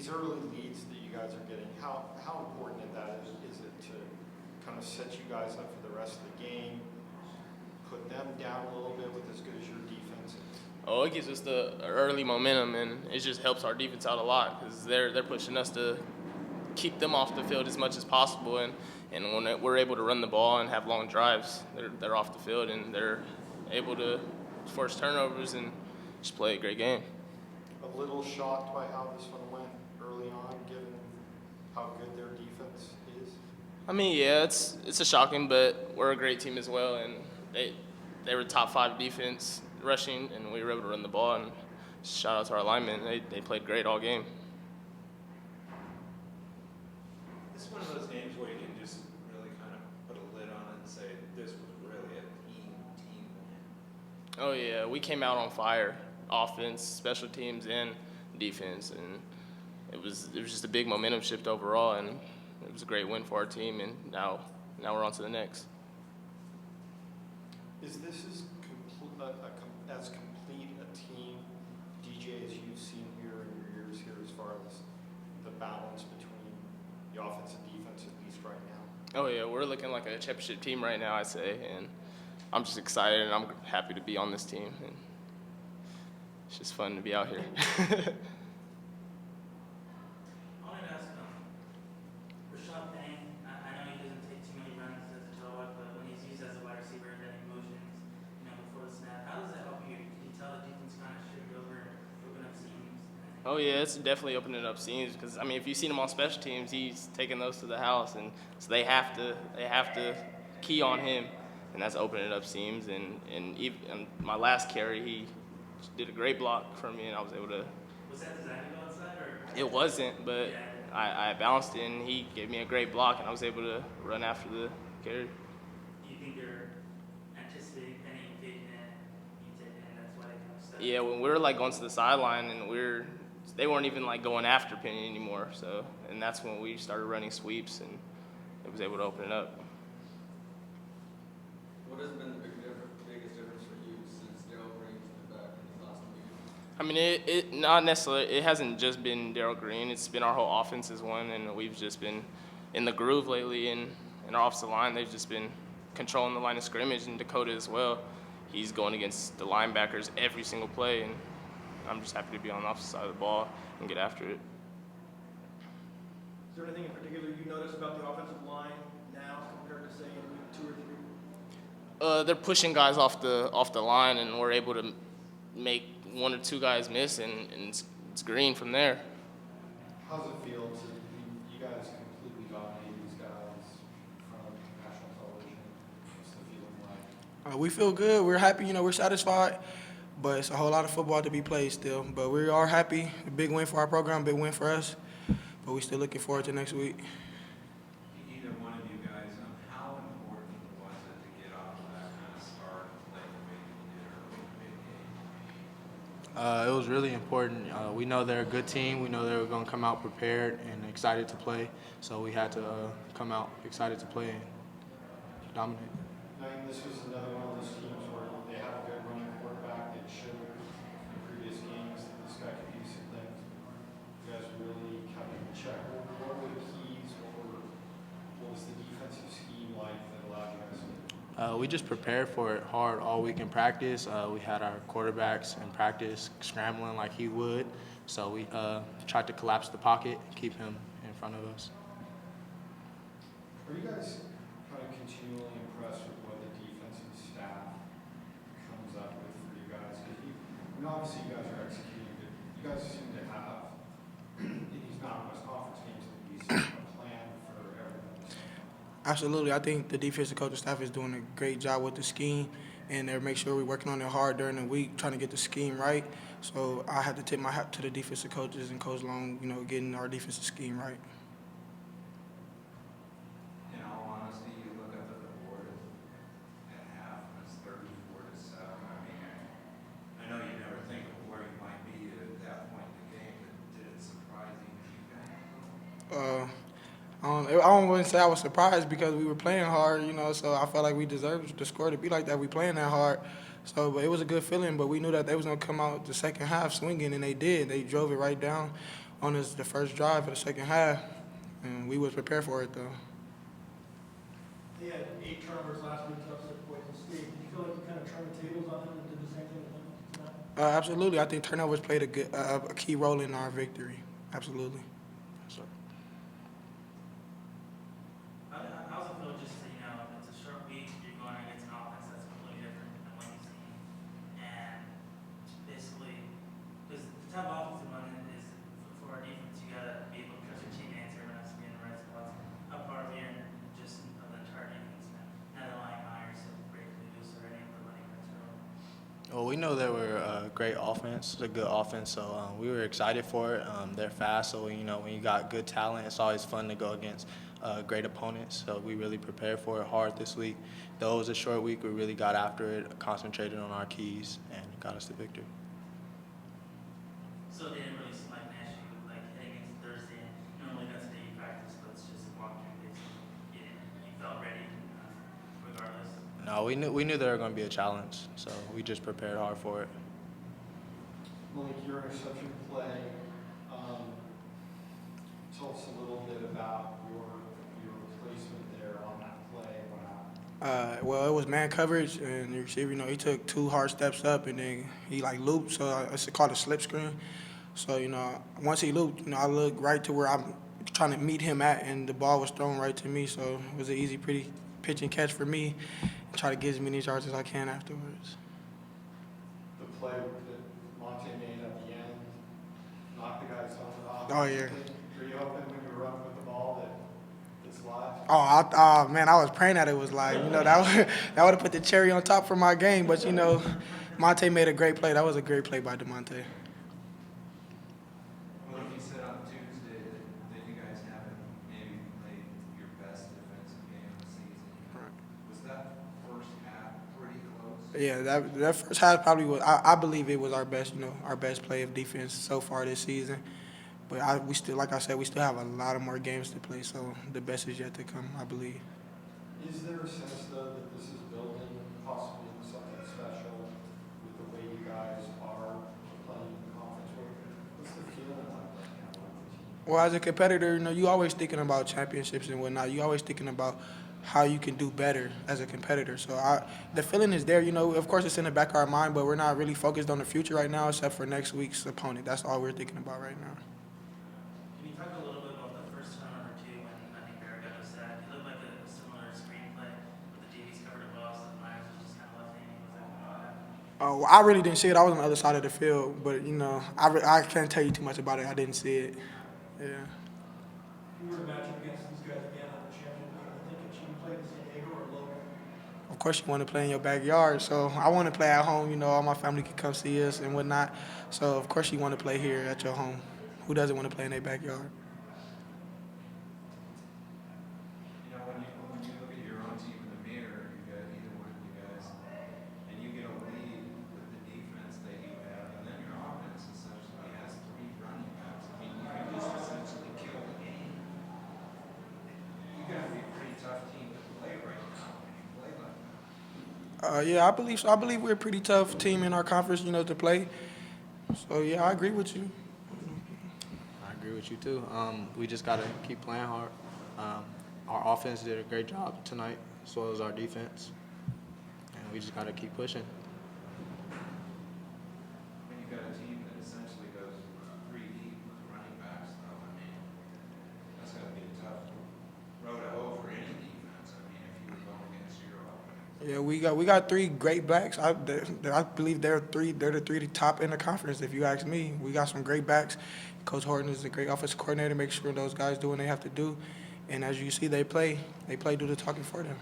these early leads that you guys are getting, how important is it to kind of set you guys up for the rest of the game, put them down a little bit with as good as your defense is? Oh, it gives us the early momentum, and it just helps our defense out a lot because they're pushing us to keep them off the field as much as possible. And when we're able to run the ball and have long drives, they're off the field and they're able to force turnovers and just play a great game. A little shocked by how this one went early on, given how good their defense is? I mean, yeah, it's a shocking, but we're a great team as well, and they were top 5 defense rushing, and we were able to run the ball. And shout out to our linemen; they played great all game. This is one of those games where you can just really kind of put a lid on it and say this was really a team win. Oh yeah, we came out on fire, offense, special teams, and defense, and it was just a big momentum shift overall, and it was a great win for our team. And now we're on to the next. Is this as complete a team, DJ, as you've seen here in your years here, as far as the balance between the offense and defense, at least right now? Oh yeah, we're looking like a championship team right now, I'd say, and I'm just excited and I'm happy to be on this team. And it's just fun to be out here. Oh yeah, it's definitely opening up seams because I mean, if you've seen him on special teams, he's taking those to the house, and so they have to key on him, and that's opening up seams. And even my last carry, he did a great block for me, and I was able to. Was that designed to go outside, or? It wasn't, but yeah. I bounced it, and he gave me a great block, and I was able to run after the carry. Do you think they're anticipating Penny taking it, you taking it, and that's why they kind of stuck? Yeah, when we were like going to the sideline, and they weren't even like going after Penny anymore. So, and that's when we started running sweeps, and it was able to open it up. What has been the biggest difference for you since Darryl Green's been back in these last weeks? I mean, it not necessarily. It hasn't just been Darryl Green. It's been our whole offense as one, and we've just been in the groove lately. And in our offensive line, they've just been controlling the line of scrimmage. And Dakota as well. He's going against the linebackers every single play, and I'm just happy to be on the opposite side of the ball and get after it. Is there anything in particular you notice about the offensive line now compared to, say, in week 2 or 3? They're pushing guys off the line, and we're able to make 1 or 2 guys miss, and it's green from there. How's it feel to you guys completely dominate these guys from national television? What's the feeling like? We feel good. We're happy. We're satisfied. But it's a whole lot of football to be played still. But we are happy. A big win for our program, big win for us. But we're still looking forward to next week. Either one of you guys, how important was it to get off of that kind of start like the way you did early in the big game? It was really important. We know they're a good team. We know they were going to come out prepared and excited to play. So we had to come out excited to play and dominate. I mean, this was another one of those teams where they have a good running quarterback. It showed in previous games that this guy could do some things. You guys really kept him in check. What were the keys? What was the defensive scheme like that allowed you guys to? We just prepared for it hard all week in practice. We had our quarterbacks in practice scrambling like he would. So we tried to collapse the pocket and keep him in front of us. Are you guys kind of continually impressed with what the defensive staff comes up with for you guys? Because obviously you guys are executing, but you guys seem to have, in these Mountain West Conference games, at least, a plan for everything. Absolutely. I think the defensive coaching staff is doing a great job with the scheme, and they make sure we're working on it hard during the week, trying to get the scheme right. So I have to tip my hat to the defensive coaches and Coach Long, getting our defensive scheme right. In all honesty, you look at the board at half, and it's 34-7. I mean, I know you never think of where you might be at that point in the game, but did it surprise you? I wouldn't say I was surprised because we were playing hard, so I felt like we deserved the score to be like that. We playing that hard. So, but it was a good feeling, but we knew that they was going to come out the second half swinging, and they did. They drove it right down. on us the first drive of the second half, and we was prepared for it though. They had 8 turnovers last week to upset Boise State. Did you feel like you kind of turned the tables on them and did the same thing with them tonight? Absolutely, I think turnovers played a key role in our victory. Absolutely. Yes, sir. How's it feel just to, it's a short week, you're going against an offense that's completely different than what you've seen. And basically, because the type of offensive running is, for our defense, you got to be able to trust your teammates, everyone has to be in the right spots. How far of you and just of the entire defense now that line Myers and break loose or any of the running backs are on? Well, we know they were a great offense, a good offense, so we were excited for it. They're fast, so when you got good talent, it's always fun to go against great opponents. So we really prepared for it hard this week. Though it was a short week, we really got after it, concentrated on our keys, and got us the victory. So it didn't really seem like an issue, like heading into Thursday. Normally that's the day you practice, but it's just walking basically. You felt ready regardless. No, we knew there were going to be a challenge, so we just prepared hard for it. Malik, your interception play, tell us a little bit about your replacement there on that play. What happened? Well, it was man coverage, and your receiver, he took 2 hard steps up, and then he looped, so it's called a slip screen. So, once he looped, I looked right to where I'm trying to meet him at, and the ball was thrown right to me, so it was an easy, pretty pitch and catch for me, and try to get as many yards as I can afterwards. The play that Monte made at the end, knocked the guy's helmet off. Oh, yeah. Were you hoping when you were running with the ball that it's live? Oh, man, I was praying that it was live. That would have put the cherry on top for my game, but, Monte made a great play. That was a great play by DeMonte. Well, you said on Tuesday that you guys haven't maybe played your best defensive game of the season. Right. Was that first half pretty close? Yeah, that first half probably was. I believe it was our best, our best play of defense so far this season. But we still, like I said, we still have a lot of more games to play. So the best is yet to come, I believe. Is there a sense, though, that this is building possibly something special with the way you guys are playing the conference? What's the feeling like right now with the team? Well, as a competitor, you always thinking about championships and whatnot. You always thinking about how you can do better as a competitor. So the feeling is there. Of course, it's in the back of our mind, but we're not really focused on the future right now, except for next week's opponent. That's all we're thinking about right now. Can you talk a little bit about the first turnover too, when I think Barrett got sacked? It looked like a similar screenplay, but the DBs covered it well, so Myers was just kind of left hanging. Was that what happened? Oh, I really didn't see it. I was on the other side of the field, but I can't tell you too much about it. I didn't see it. Yeah. If you were to match up against these guys again on the championship game, I think it should play the San Diego or Logan. Of course, you want to play in your backyard. So I want to play at home. All my family can come see us and whatnot. So of course, you want to play here at your home. Who doesn't want to play in their backyard? When you look at your own team in the mirror, you got either one of you guys, and you get a lead with the defense that you have, and then your offense essentially has 3 running backs. I mean, you can just essentially kill the game. You got to be a pretty tough team to play right now when you play like that. Yeah, I believe so. I believe we're a pretty tough team in our conference, to play. So yeah, I agree with you. I agree with you too. We just got to keep playing hard. Our offense did a great job tonight, as well as our defense, and we just got to keep pushing. When you've got a team that essentially goes 3 deep with running backs, though, I mean, that's got to be a tough road to hoe for any defense. I mean, if you were going against your offense. Yeah, we got 3 great backs. I believe they're the 3 top in the conference. If you ask me, we got some great backs. Coach Horton is a great offensive coordinator. Make sure those guys do what they have to do. And as you see, they play do the talking for them.